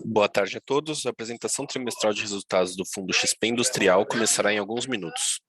Boa tarde a todos. A apresentação trimestral de resultados do Fundo XP Industrial começará em alguns minutos.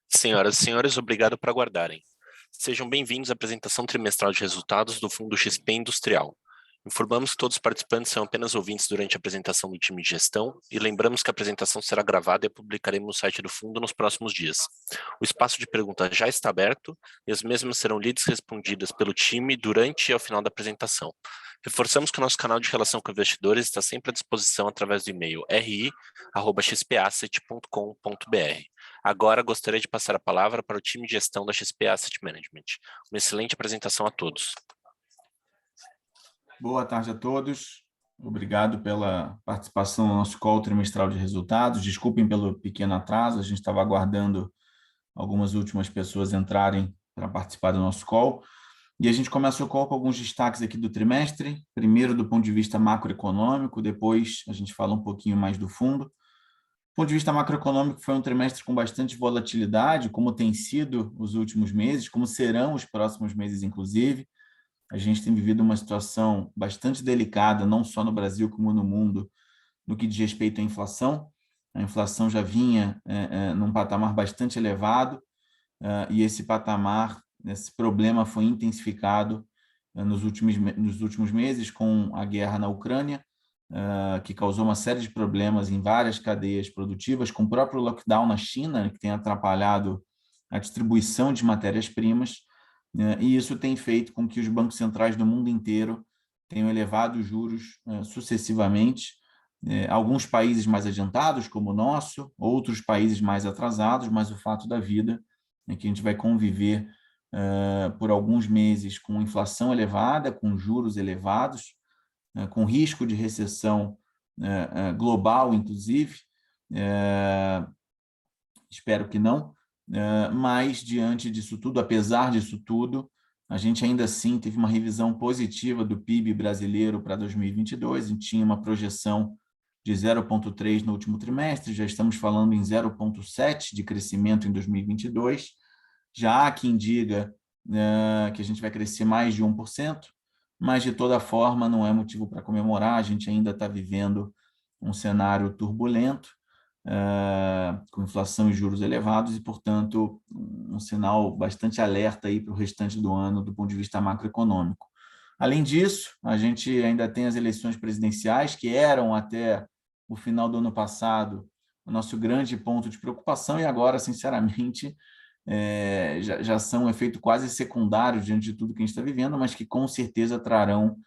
Senhoras e senhores, obrigado por aguardarem. Sejam bem-vindos à apresentação trimestral de resultados do Fundo XP Industrial. Informamos que todos os participantes são apenas ouvintes durante a apresentação do time de gestão e lembramos que a apresentação será gravada e a publicaremos no site do fundo nos próximos dias. O espaço de perguntas já está aberto e as mesmas serão lidas e respondidas pelo time durante e ao final da apresentação. Reforçamos que o nosso canal de relação com investidores está sempre à disposição através do e-mail ri@xpasset.com.br. Agora gostaria de passar a palavra para o time de gestão da XP Asset Management. Uma excelente apresentação a todos. Boa tarde a todos. Obrigado pela participação no nosso call trimestral de resultados. Desculpem pelo pequeno atraso, a gente estava aguardando algumas últimas pessoas entrarem para participar do nosso call. E a gente começa o call com alguns destaques aqui do trimestre. Primeiro, do ponto de vista macroeconômico, depois a gente fala um pouquinho mais do fundo. Do ponto de vista macroeconômico, foi um trimestre com bastante volatilidade, como tem sido os últimos meses, como serão os próximos meses, inclusive. A gente tem vivido uma situação bastante delicada, não só no Brasil como no mundo, no que diz respeito à inflação. A inflação já vinha num patamar bastante elevado e esse problema foi intensificado nos últimos meses com a guerra na Ucrânia, que causou uma série de problemas em várias cadeias produtivas, com o próprio lockdown na China, que tem atrapalhado a distribuição de matérias-primas, e isso tem feito com que os bancos centrais do mundo inteiro tenham elevado os juros sucessivamente. Alguns países mais adiantados, como o nosso, outros países mais atrasados, mas o fato da vida é que a gente vai conviver por alguns meses com inflação elevada, com juros elevados, com risco de recessão global, inclusive. Espero que não. Mas, diante disso tudo, apesar disso tudo, a gente ainda assim teve uma revisão positiva do PIB brasileiro para 2022, a gente tinha uma projeção de 0,3 no último trimestre, já estamos falando em 0,7 de crescimento em 2022, já há quem diga que a gente vai crescer mais de 1%, mas de toda forma não é motivo para comemorar, a gente ainda está vivendo um cenário turbulento, com inflação e juros elevados e, portanto, um sinal bastante alerta aí para o restante do ano do ponto de vista macroeconômico. Além disso, a gente ainda tem as eleições presidenciais, que eram até o final do ano passado o nosso grande ponto de preocupação e agora, sinceramente, já são um efeito quase secundário diante de tudo que a gente está vivendo, mas que com certeza trarão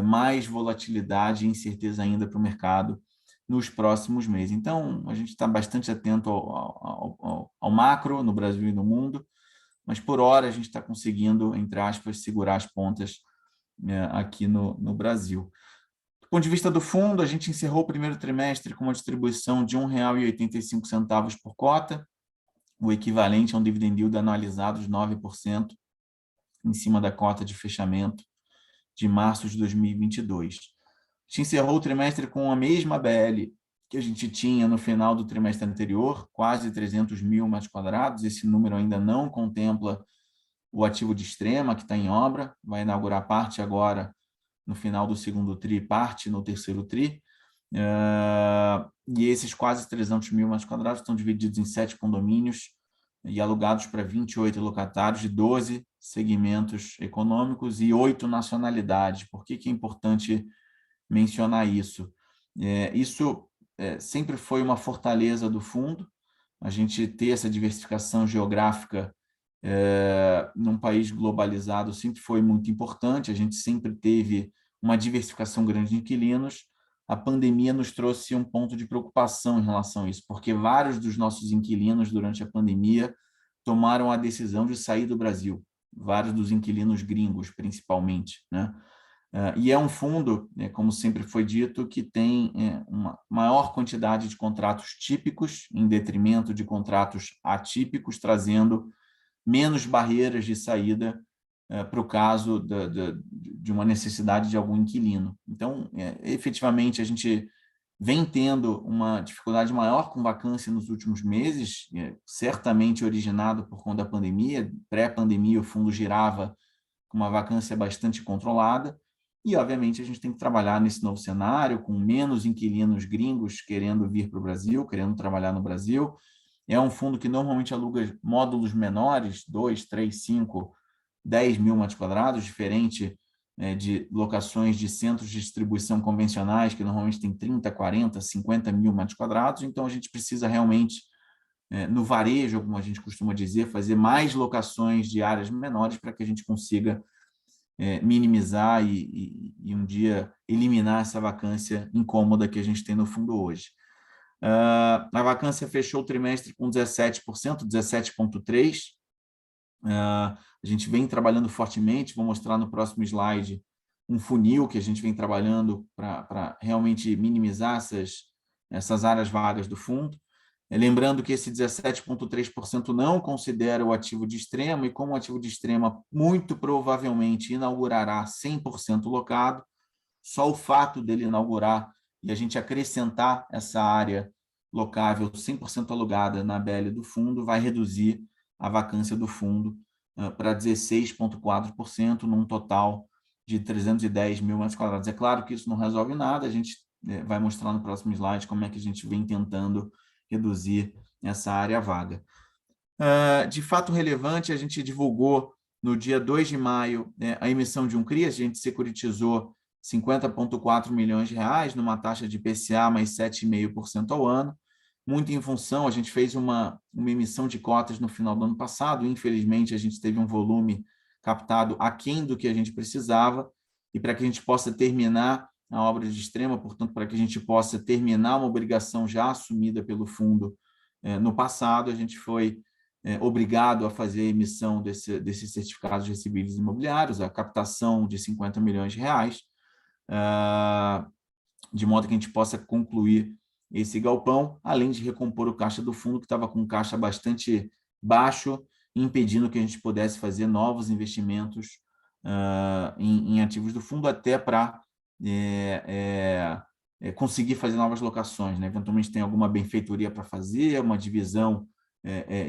mais volatilidade e incerteza ainda para o mercado nos próximos meses. Então, a gente está bastante atento ao macro no Brasil e no mundo, mas por hora a gente está conseguindo, entre aspas, segurar as pontas aqui no Brasil. Do ponto de vista do fundo, a gente encerrou o primeiro trimestre com uma distribuição de R$ 1,85 por cota, o equivalente a um dividend yield anualizado de 9% em cima da cota de fechamento de março de 2022. A gente encerrou o trimestre com a mesma BL que a gente tinha no final do trimestre anterior, quase 300 mil metros quadrados. Esse número ainda não contempla o ativo de Extrema, que está em obra, vai inaugurar parte agora no final do segundo TRI, parte no terceiro TRI. E esses quase 300 mil metros quadrados estão divididos em 7 condomínios e alugados para 28 locatários de 12 segmentos econômicos e 8 nacionalidades. Por que é importante mencionar isso? Isso sempre foi uma fortaleza do fundo, a gente ter essa diversificação geográfica num país globalizado sempre foi muito importante, a gente sempre teve uma diversificação grande de inquilinos. A pandemia nos trouxe um ponto de preocupação em relação a isso, porque vários dos nossos inquilinos durante a pandemia tomaram a decisão de sair do Brasil, vários dos inquilinos gringos, principalmente, né? E é um fundo, como sempre foi dito, que tem uma maior quantidade de contratos típicos em detrimento de contratos atípicos, trazendo menos barreiras de saída para o caso de uma necessidade de algum inquilino. Então, efetivamente, a gente vem tendo uma dificuldade maior com vacância nos últimos meses, certamente originado por conta da pandemia. Pré-pandemia, o fundo girava com uma vacância bastante controlada, e, obviamente, a gente tem que trabalhar nesse novo cenário, com menos inquilinos gringos querendo vir para o Brasil, querendo trabalhar no Brasil, É um fundo que normalmente aluga módulos menores, 2, 3, 5, 10 mil metros quadrados, diferente de locações de centros de distribuição convencionais, que normalmente tem 30, 40, 50 mil metros quadrados. Então, a gente precisa realmente, no varejo, como a gente costuma dizer, fazer mais locações de áreas menores para que a gente consiga minimizar e um dia eliminar essa vacância incômoda que a gente tem no fundo hoje. A vacância fechou o trimestre com 17%, 17,3%. A gente vem trabalhando fortemente, vou mostrar no próximo slide um funil que a gente vem trabalhando para realmente minimizar essas áreas vagas do fundo. Lembrando que esse 17,3% não considera o ativo de extrema, e como o ativo de extrema muito provavelmente inaugurará 100% locado, só o fato dele inaugurar e a gente acrescentar essa área locável 100% alugada na BL do fundo vai reduzir a vacância do fundo para 16,4%, num total de 310 mil metros quadrados. É claro que isso não resolve nada, a gente vai mostrar no próximo slide como é que a gente vem tentando reduzir essa área vaga. De fato relevante, a gente divulgou no dia 2 de maio a emissão de um CRI, a gente securitizou 50,4 milhões de reais, numa taxa de IPCA mais 7,5% ao ano, muito em função, a gente fez uma emissão de cotas no final do ano passado, infelizmente a gente teve um volume captado aquém do que a gente precisava, e para que a gente possa terminar a obra de extrema, portanto, para que a gente possa terminar uma obrigação já assumida pelo fundo no passado, a gente foi obrigado a fazer a emissão desses certificados recebíveis imobiliários, a captação de 50 milhões de reais, de modo que a gente possa concluir esse galpão, além de recompor o caixa do fundo, que estava com um caixa bastante baixo, impedindo que a gente pudesse fazer novos investimentos em ativos do fundo, até para conseguir fazer novas locações, né? Eventualmente tem alguma benfeitoria para fazer, uma divisão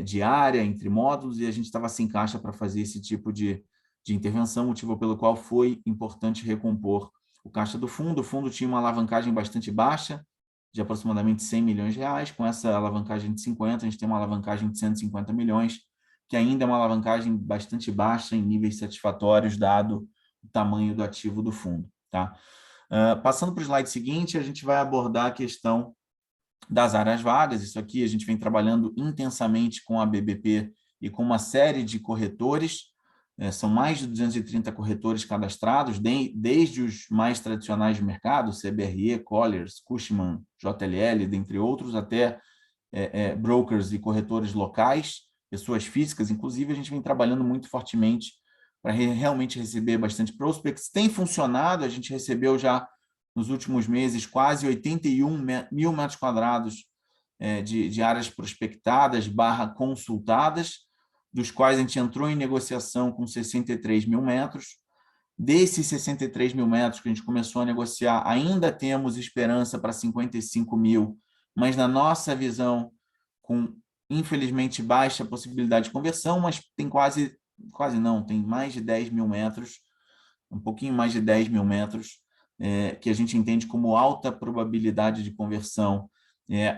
diária entre módulos, e a gente estava sem caixa para fazer esse tipo de intervenção, motivo pelo qual foi importante recompor o caixa do fundo. O fundo tinha uma alavancagem bastante baixa, de aproximadamente 100 milhões de reais. Com essa alavancagem de 50, a gente tem uma alavancagem de 150 milhões, que ainda é uma alavancagem bastante baixa em níveis satisfatórios, dado o tamanho do ativo do fundo. Tá? Passando para o slide seguinte, a gente vai abordar a questão das áreas vagas. Isso aqui a gente vem trabalhando intensamente com a BBP e com uma série de corretores. São mais de 230 corretores cadastrados, desde os mais tradicionais do mercado, CBRE, Colliers, Cushman, JLL, dentre outros, até brokers e corretores locais, pessoas físicas. Inclusive, a gente vem trabalhando muito fortemente para realmente receber bastante prospects. Tem funcionado, a gente recebeu já nos últimos meses quase 81 mil metros quadrados de áreas prospectadas / consultadas, dos quais a gente entrou em negociação com 63 mil metros. Desses 63 mil metros que a gente começou a negociar, ainda temos esperança para 55 mil, mas na nossa visão, com infelizmente baixa possibilidade de conversão, mas tem quase não, tem mais de 10 mil metros, um pouquinho mais de 10 mil metros, que a gente entende como alta probabilidade de conversão,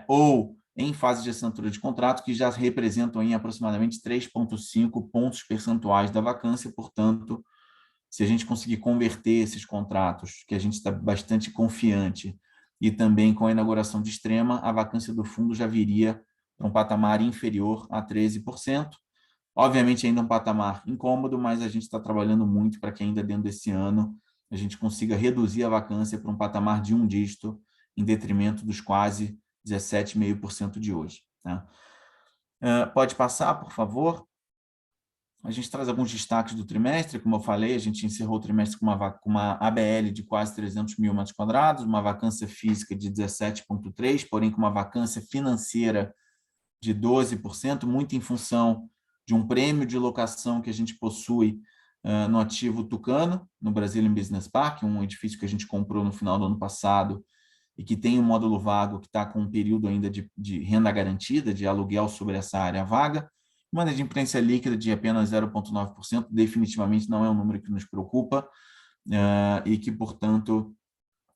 ou em fase de assinatura de contrato, que já representam em aproximadamente 3,5 pontos percentuais da vacância. Portanto, se a gente conseguir converter esses contratos, que a gente está bastante confiante, e também com a inauguração de extrema, a vacância do fundo já viria para um patamar inferior a 13%. Obviamente, ainda um patamar incômodo, mas a gente está trabalhando muito para que ainda dentro desse ano a gente consiga reduzir a vacância para um patamar de um dígito, em detrimento dos quase 17,5% de hoje. Tá? Pode passar, por favor. A gente traz alguns destaques do trimestre. Como eu falei, a gente encerrou o trimestre com uma ABL de quase 300 mil metros quadrados, uma vacância física de 17,3%, porém com uma vacância financeira de 12%, muito em função de um prêmio de locação que a gente possui no ativo Tucano, no Brazilian Business Park, um edifício que a gente comprou no final do ano passado e que tem um módulo vago que está com um período ainda de renda garantida, de aluguel sobre essa área vaga, uma inadimplência líquida de apenas 0,9%, definitivamente não é um número que nos preocupa, e que, portanto,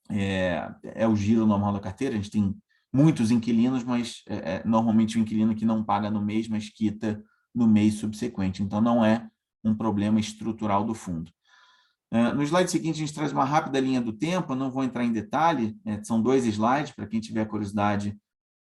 é o giro normal da carteira. A gente tem muitos inquilinos, mas normalmente o inquilino que não paga no mês, mas quita no mês subsequente. Então, não é um problema estrutural do fundo. No slide seguinte, a gente traz uma rápida linha do tempo, eu não vou entrar em detalhe, são 2 slides, para quem tiver curiosidade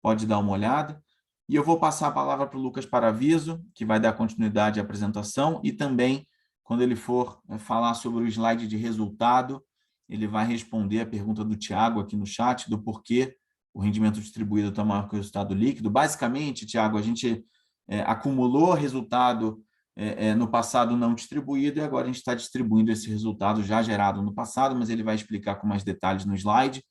pode dar uma olhada. E eu vou passar a palavra para o Lucas Paraviso, que vai dar continuidade à apresentação, e também, quando ele for falar sobre o slide de resultado, ele vai responder a pergunta do Tiago aqui no chat, do porquê o rendimento distribuído está maior que o resultado líquido. Basicamente, Tiago, a gente acumulou resultado no passado não distribuído, e agora a gente está distribuindo esse resultado já gerado no passado, mas ele vai explicar com mais detalhes no slide,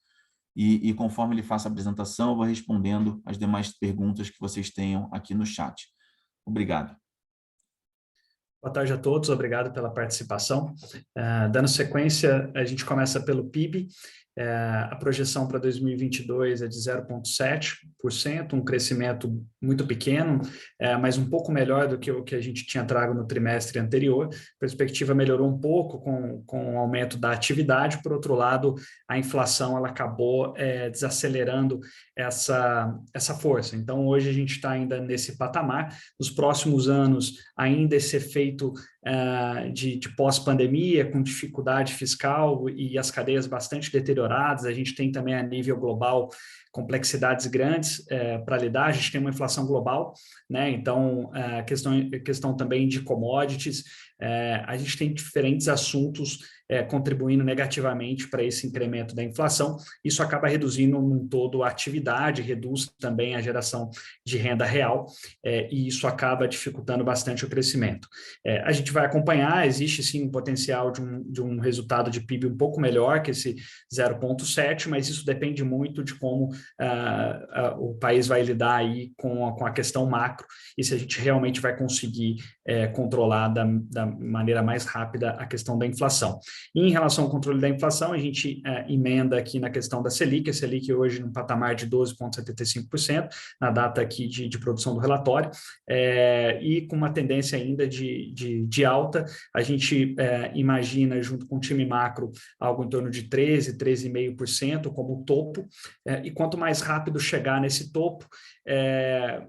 e conforme ele faça a apresentação, eu vou respondendo as demais perguntas que vocês tenham aqui no chat. Obrigado. Boa tarde a todos, obrigado pela participação. Dando sequência, a gente começa pelo PIB. A projeção para 2022 é de 0,7%, um crescimento muito pequeno, mas um pouco melhor do que o que a gente tinha trago no trimestre anterior. A perspectiva melhorou um pouco com o aumento da atividade. Por outro lado, a inflação ela acabou desacelerando essa força. Então, hoje a gente está ainda nesse patamar. Nos próximos anos, ainda esse efeito de pós-pandemia, com dificuldade fiscal e as cadeias bastante deterioradas. A gente tem também a nível global complexidades grandes para lidar. A gente tem uma inflação global, né? Então, questão também de commodities. A gente tem diferentes assuntos contribuindo negativamente para esse incremento da inflação. Isso acaba reduzindo num todo a atividade, reduz também a geração de renda real, e isso acaba dificultando bastante o crescimento. A gente vai acompanhar, existe sim um potencial de um resultado de PIB um pouco melhor que esse 0,7, mas isso depende muito de como o país vai lidar aí com a questão macro, e se a gente realmente vai conseguir controlar da maneira mais rápida a questão da inflação. E em relação ao controle da inflação, a gente emenda aqui na questão da Selic, a Selic hoje no patamar de 12,75%, na data aqui de produção do relatório, e com uma tendência ainda de alta. A gente imagina, junto com o time macro, algo em torno de 13,5% como topo, e quanto mais rápido chegar nesse topo,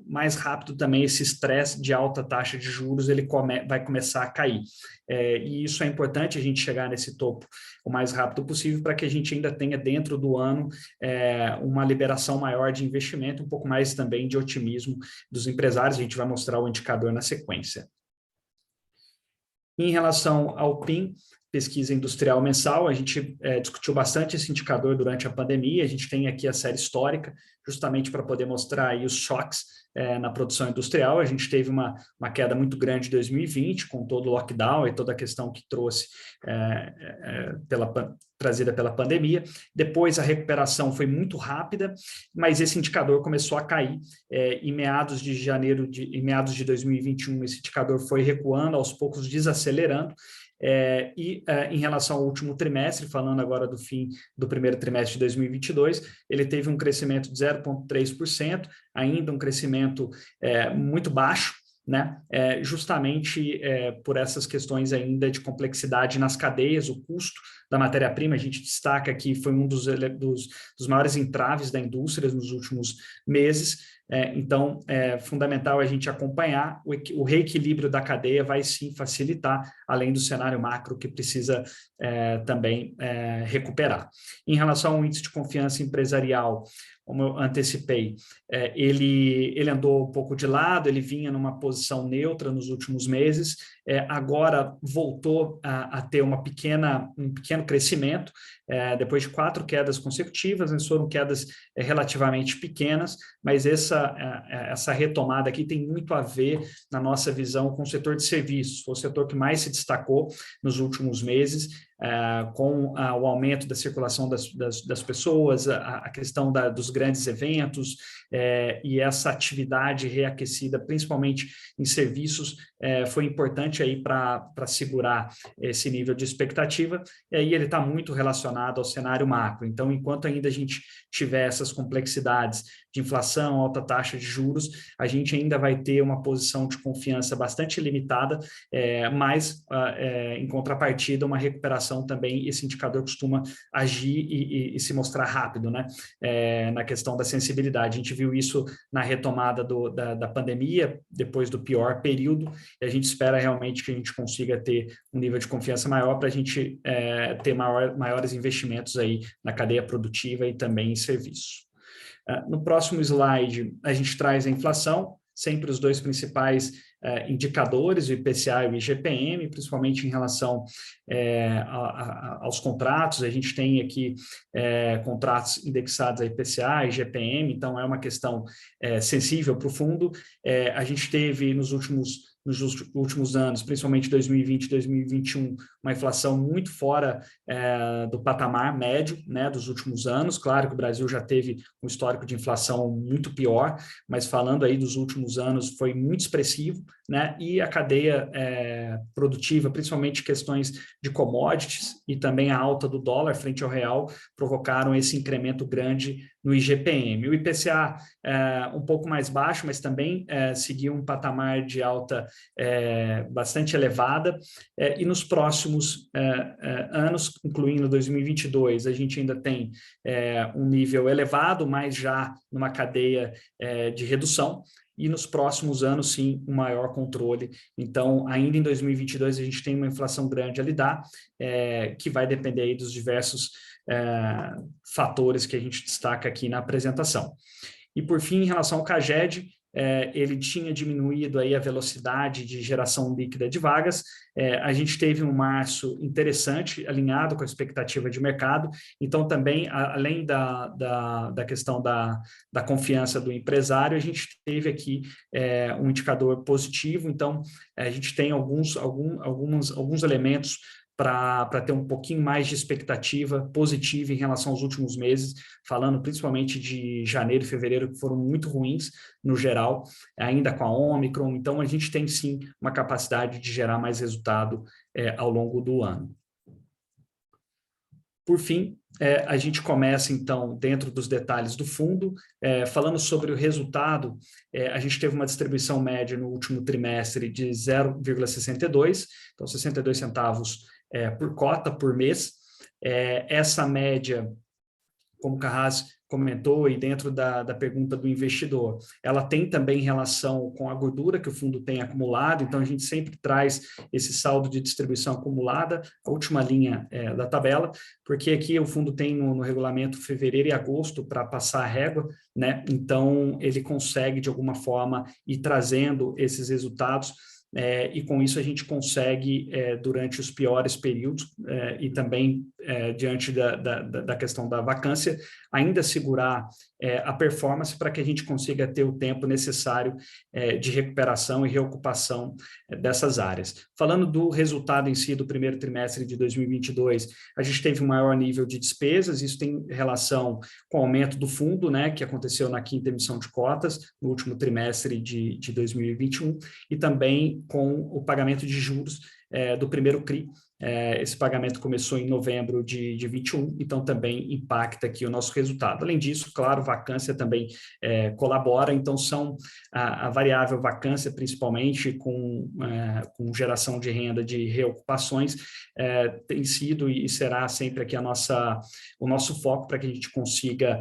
mais rápido também esse estresse de alta taxa de juros ele vai começar a cair. E isso é importante, a gente chegar nesse topo o mais rápido possível, para que a gente ainda tenha dentro do ano uma liberação maior de investimento, um pouco mais também de otimismo dos empresários. A gente vai mostrar o indicador na sequência. Em relação ao PIN, pesquisa industrial mensal, a gente discutiu bastante esse indicador durante a pandemia. A gente tem aqui a série histórica, justamente para poder mostrar aí os choques na produção industrial. A gente teve uma queda muito grande em 2020, com todo o lockdown e toda a questão que trouxe trazida pela pandemia. Depois a recuperação foi muito rápida, mas esse indicador começou a cair em meados de 2021. Esse indicador foi recuando, aos poucos desacelerando. Em relação ao último trimestre, falando agora do fim do primeiro trimestre de 2022, ele teve um crescimento de 0,3%, ainda um crescimento muito baixo, né? Justamente por essas questões ainda de complexidade nas cadeias, o custo da matéria-prima, a gente destaca que foi um dos maiores entraves da indústria nos últimos meses. Então, é fundamental a gente acompanhar. O reequilíbrio da cadeia vai sim facilitar, além do cenário macro que precisa também recuperar. Em relação ao índice de confiança empresarial, como eu antecipei, ele andou um pouco de lado, ele vinha numa posição neutra nos últimos meses, agora voltou a ter um pequeno crescimento, depois de 4 quedas consecutivas. Mas foram quedas relativamente pequenas, mas essa retomada aqui tem muito a ver, na nossa visão, com o setor de serviços. Foi o setor que mais se destacou nos últimos meses, com o aumento da circulação das pessoas, a questão dos grandes eventos, e essa atividade reaquecida, principalmente em serviços, foi importante aí para segurar esse nível de expectativa, e aí ele está muito relacionado ao cenário macro. Então, enquanto ainda a gente tiver essas complexidades de inflação, alta taxa de juros, a gente ainda vai ter uma posição de confiança bastante limitada, mas, em contrapartida, uma recuperação inflação também, esse indicador costuma agir e se mostrar rápido, né? Na questão da sensibilidade. A gente viu isso na retomada da pandemia, depois do pior período, e a gente espera realmente que a gente consiga ter um nível de confiança maior para a gente ter maiores investimentos aí na cadeia produtiva e também em serviço. No próximo slide, a gente traz a inflação, sempre os dois principais indicadores, o IPCA e o IGPM, principalmente em relação aos contratos. A gente tem aqui contratos indexados a IPCA e IGPM, então é uma questão sensível para o fundo. A gente teve nos últimos anos, principalmente 2020 e 2021, uma inflação muito fora do patamar médio, né, dos últimos anos. Claro que o Brasil já teve um histórico de inflação muito pior, mas falando aí dos últimos anos foi muito expressivo, né, e a cadeia produtiva, principalmente questões de commodities e também a alta do dólar frente ao real, provocaram esse incremento grande no IGPM. O IPCA um pouco mais baixo, mas também seguiu um patamar de alta bastante elevada, e nos próximos anos, incluindo 2022, a gente ainda tem um nível elevado, mas já numa cadeia de redução, e nos próximos anos, sim, um maior controle. Então, ainda em 2022, a gente tem uma inflação grande a lidar, que vai depender aí dos diversos fatores que a gente destaca aqui na apresentação. E, por fim, em relação ao CAGED, ele tinha diminuído aí a velocidade de geração líquida de vagas. A gente teve um março interessante, alinhado com a expectativa de mercado. Então, também, além da questão da confiança do empresário, a gente teve aqui um indicador positivo. Então, a gente tem alguns elementos para ter um pouquinho mais de expectativa positiva em relação aos últimos meses, falando principalmente de janeiro e fevereiro, que foram muito ruins no geral, ainda com a Omicron. Então, a gente tem sim uma capacidade de gerar mais resultado ao longo do ano. Por fim, a gente começa, então, dentro dos detalhes do fundo, falando sobre o resultado. A gente teve uma distribuição média no último trimestre de 0,62, então 62 centavos por cota por mês. Essa média, como o Carrasco comentou, e dentro da pergunta do investidor, ela tem também relação com a gordura que o fundo tem acumulado. Então a gente sempre traz esse saldo de distribuição acumulada, a última linha da tabela, porque aqui o fundo tem no regulamento fevereiro e agosto para passar a régua, né? Então ele consegue de alguma forma ir trazendo esses resultados, e com isso a gente consegue, durante os piores períodos, e também diante da questão da vacância, ainda segurar a performance para que a gente consiga ter o tempo necessário de recuperação e reocupação dessas áreas. Falando do resultado em si do primeiro trimestre de 2022, a gente teve um maior nível de despesas. Isso tem relação com o aumento do fundo, né, que aconteceu na quinta emissão de cotas, no último trimestre de 2021, e também com o pagamento de juros do primeiro CRI. Esse pagamento começou em novembro de 21, então também impacta aqui o nosso resultado. Além disso, claro, vacância também colabora. Então são a variável vacância, principalmente com geração de renda de reocupações, tem sido e será sempre aqui o nosso foco para que a gente consiga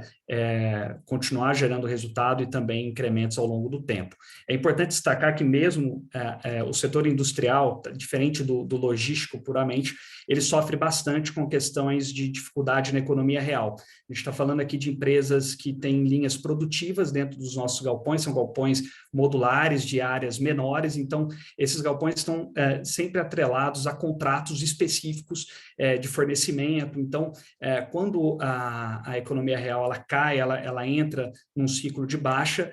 continuar gerando resultado e também incrementos ao longo do tempo. É importante destacar que mesmo o setor industrial, diferente do logístico puramente, ele sofre bastante com questões de dificuldade na economia real. A gente está falando aqui de empresas que têm linhas produtivas dentro dos nossos galpões, são galpões modulares de áreas menores. Então esses galpões estão sempre atrelados a contratos específicos de fornecimento. Então quando a economia real ela cai, ela entra num ciclo de baixa,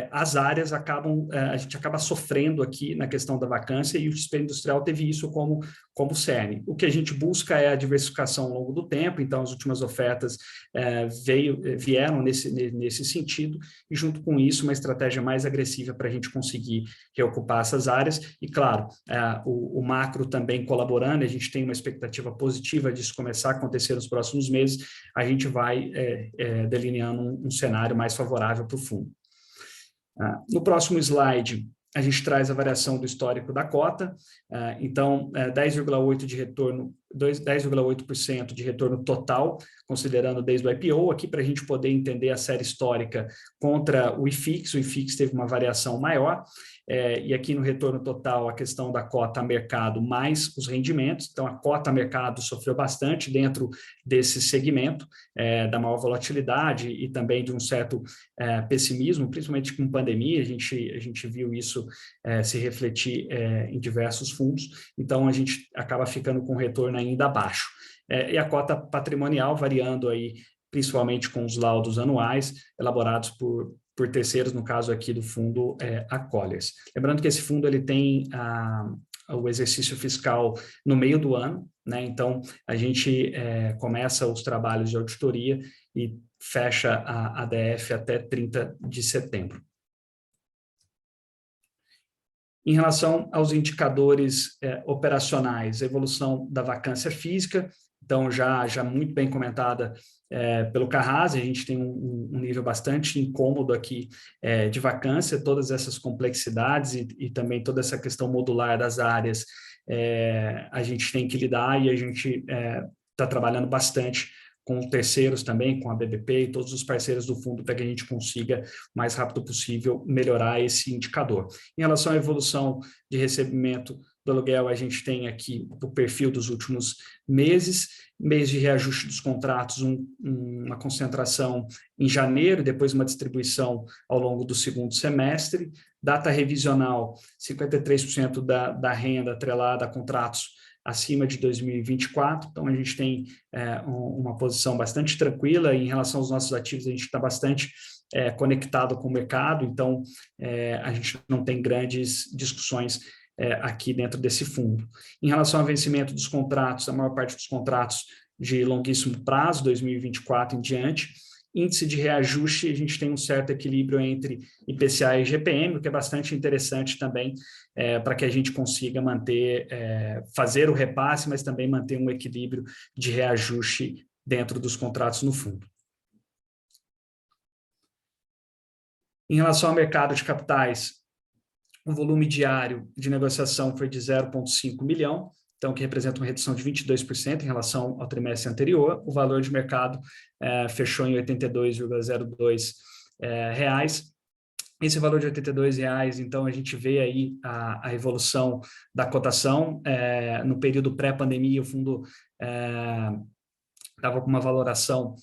as áreas a gente acaba sofrendo aqui na questão da vacância, e o XP Industrial teve isso como cerne. O que a gente busca é a diversificação ao longo do tempo. Então as últimas ofertas vieram nesse sentido, e junto com isso uma estratégia mais agressiva para a gente conseguir reocupar essas áreas. E claro, o macro também colaborando, a gente tem uma expectativa positiva disso começar a acontecer nos próximos meses. A gente vai delineando um cenário mais favorável para o fundo. No próximo slide, a gente traz a variação do histórico da cota. Então, 10,8% de retorno 10,8% de retorno total, considerando desde o IPO, aqui para a gente poder entender a série histórica contra o IFIX teve uma variação maior, e aqui no retorno total a questão da cota a mercado mais os rendimentos, então a cota a mercado sofreu bastante dentro desse segmento, da maior volatilidade e também de um certo pessimismo, principalmente com pandemia, a gente viu isso se refletir em diversos fundos, então a gente acaba ficando com retorno ainda abaixo. E a cota patrimonial variando aí, principalmente com os laudos anuais, elaborados por terceiros, no caso aqui do fundo a Colliers. Lembrando que esse fundo ele tem o exercício fiscal no meio do ano, né? Então a gente começa os trabalhos de auditoria e fecha a ADF até 30 de setembro. Em relação aos indicadores operacionais, a evolução da vacância física, então já muito bem comentada pelo Carrasco, a gente tem um nível bastante incômodo aqui de vacância, todas essas complexidades e também toda essa questão modular das áreas, a gente tem que lidar e a gente está trabalhando bastante com terceiros também, com a BBP e todos os parceiros do fundo para que a gente consiga, o mais rápido possível, melhorar esse indicador. Em relação à evolução de recebimento do aluguel, a gente tem aqui o perfil dos últimos meses, mês de reajuste dos contratos, uma concentração em janeiro, depois uma distribuição ao longo do segundo semestre, data revisional, 53% da renda atrelada a contratos acima de 2024, então a gente tem uma posição bastante tranquila. Em relação aos nossos ativos, a gente está bastante conectado com o mercado, então a gente não tem grandes discussões aqui dentro desse fundo. Em relação ao vencimento dos contratos, a maior parte dos contratos de longuíssimo prazo, 2024 em diante, índice de reajuste, a gente tem um certo equilíbrio entre IPCA e GPM, o que é bastante interessante também para que a gente consiga manter, fazer o repasse, mas também manter um equilíbrio de reajuste dentro dos contratos no fundo. Em relação ao mercado de capitais, o volume diário de negociação foi de 0,5 milhão, então que representa uma redução de 22% em relação ao trimestre anterior. O valor de mercado fechou em R$ 82,02 reais. Esse valor de R$ 82,00, então a gente vê aí a evolução da cotação. No período pré-pandemia, o fundo estava com uma valoração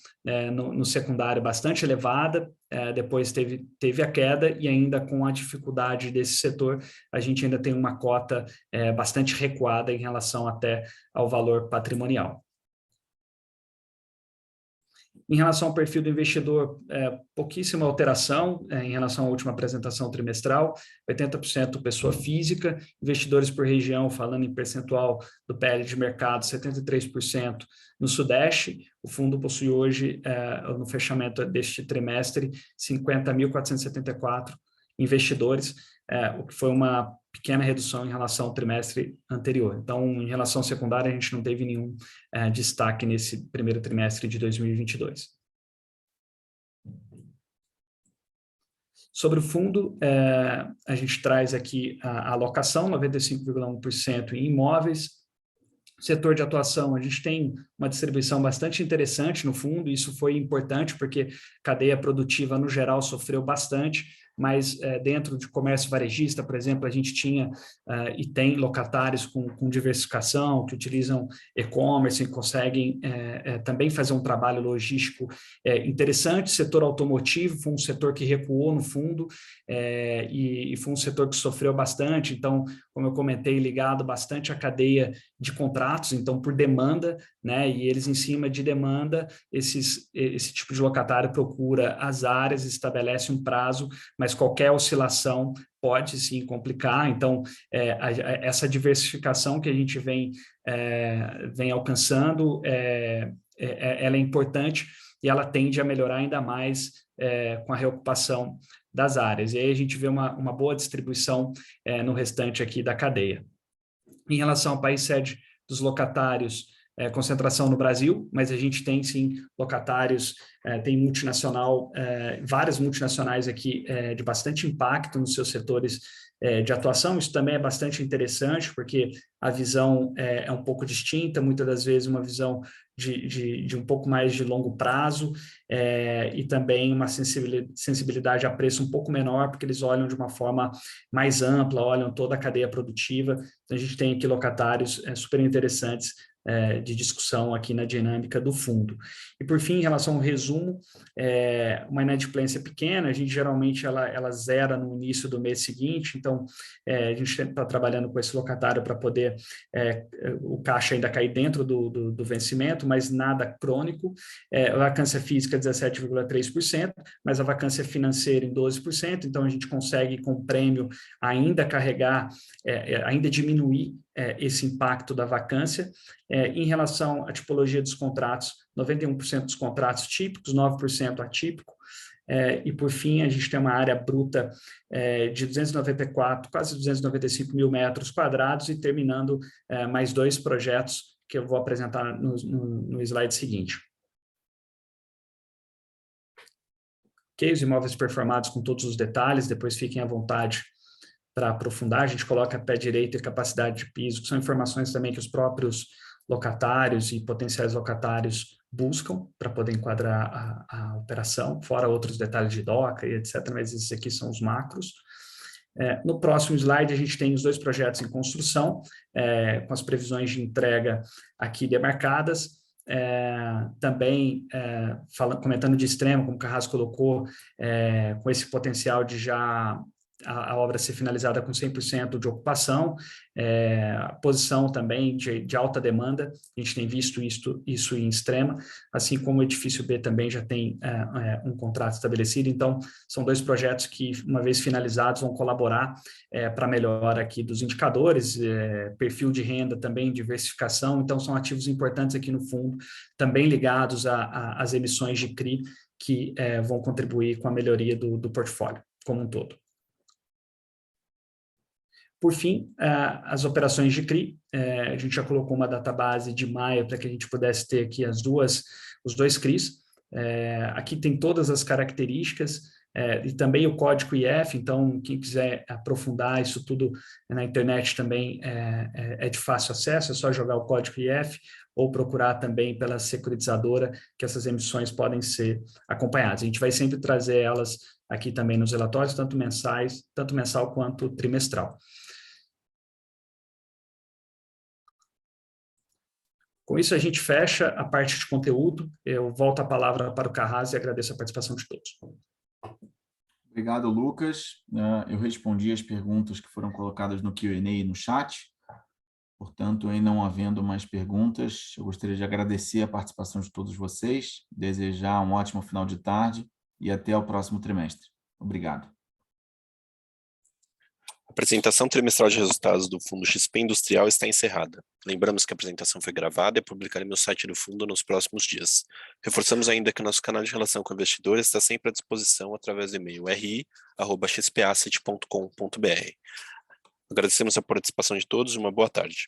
no secundário bastante elevada, depois teve a queda, e ainda com a dificuldade desse setor, a gente ainda tem uma cota bastante recuada em relação até ao valor patrimonial. Em relação ao perfil do investidor, pouquíssima alteração em relação à última apresentação trimestral, 80% pessoa física, investidores por região, falando em percentual do PL de mercado, 73% no Sudeste. O fundo possui hoje, no fechamento deste trimestre, 50.474 investidores, o que foi uma pequena redução em relação ao trimestre anterior. Então, em relação ao secundário, a gente não teve nenhum destaque nesse primeiro trimestre de 2022. Sobre o fundo, a gente traz aqui a alocação, 95,1% em imóveis. Setor de atuação, a gente tem uma distribuição bastante interessante no fundo, isso foi importante porque a cadeia produtiva, no geral, sofreu bastante, mas dentro de comércio varejista, por exemplo, a gente tinha e tem locatários com diversificação, que utilizam e-commerce e conseguem também fazer um trabalho logístico interessante. Setor automotivo foi um setor que recuou no fundo e foi um setor que sofreu bastante, então, como eu comentei, ligado bastante à cadeia de contratos, então por demanda, né, e eles em cima de demanda, esse tipo de locatário procura as áreas, estabelece um prazo, mas qualquer oscilação pode sim complicar. Então essa diversificação que a gente vem alcançando, ela é importante e ela tende a melhorar ainda mais com a reocupação das áreas. E aí a gente vê uma boa distribuição no restante aqui da cadeia. Em relação ao país sede dos locatários, concentração no Brasil, mas a gente tem sim locatários, tem multinacional, várias multinacionais aqui de bastante impacto nos seus setores de atuação. Isso também é bastante interessante, porque a visão é um pouco distinta, muitas das vezes uma visão de um pouco mais de longo prazo, e também uma sensibilidade a preço um pouco menor, porque eles olham de uma forma mais ampla, olham toda a cadeia produtiva. Então, a gente tem aqui locatários super interessantes de discussão aqui na dinâmica do fundo. E, por fim, em relação ao resumo, uma inadimplência pequena, a gente geralmente ela zera no início do mês seguinte, então a gente está trabalhando com esse locatário para poder o caixa ainda cair dentro do vencimento, mas nada crônico. A vacância física 17,3%, mas a vacância financeira em 12%, então a gente consegue com o prêmio ainda carregar, ainda diminuir esse impacto da vacância. Em relação à tipologia dos contratos, 91% dos contratos típicos, 9% atípico, e por fim a gente tem uma área bruta de 294, quase 295 mil metros quadrados, e terminando mais 2 projetos que eu vou apresentar no slide seguinte. Ok, os imóveis performados com todos os detalhes, depois fiquem à vontade para aprofundar. A gente coloca pé direito e capacidade de piso, que são informações também que os próprios locatários e potenciais locatários buscam para poder enquadrar a operação, fora outros detalhes de DOCA e etc., mas esses aqui são os macros. No próximo slide, a gente tem os 2 projetos em construção, com as previsões de entrega aqui demarcadas. Também, comentando de Extrema, como o Carrasco colocou, com esse potencial de já a obra ser finalizada com 100% de ocupação, a posição também de alta demanda, a gente tem visto isso em Extrema, assim como o edifício B também já tem um contrato estabelecido. Então são 2 projetos que, uma vez finalizados, vão colaborar para a melhora aqui dos indicadores, perfil de renda também, diversificação. Então são ativos importantes aqui no fundo, também ligados às emissões de CRI, que vão contribuir com a melhoria do portfólio como um todo. Por fim, as operações de CRI, a gente já colocou uma database de maio para que a gente pudesse ter aqui os 2 CRIs. Aqui tem todas as características e também o código IF, então quem quiser aprofundar isso tudo na internet também é de fácil acesso, é só jogar o código IF ou procurar também pela securitizadora, que essas emissões podem ser acompanhadas. A gente vai sempre trazer elas aqui também nos relatórios, tanto mensal quanto trimestral. Com isso, a gente fecha a parte de conteúdo. Eu volto a palavra para o Carras e agradeço a participação de todos. Obrigado, Lucas. Eu respondi as perguntas que foram colocadas no Q&A e no chat. Portanto, em não havendo mais perguntas, eu gostaria de agradecer a participação de todos vocês, desejar um ótimo final de tarde e até o próximo trimestre. Obrigado. A apresentação trimestral de resultados do Fundo XP Industrial está encerrada. Lembramos que a apresentação foi gravada e é publicada no site do fundo nos próximos dias. Reforçamos ainda que o nosso canal de relação com investidores está sempre à disposição através do e-mail ri@xpasset.com.br. Agradecemos a participação de todos e uma boa tarde.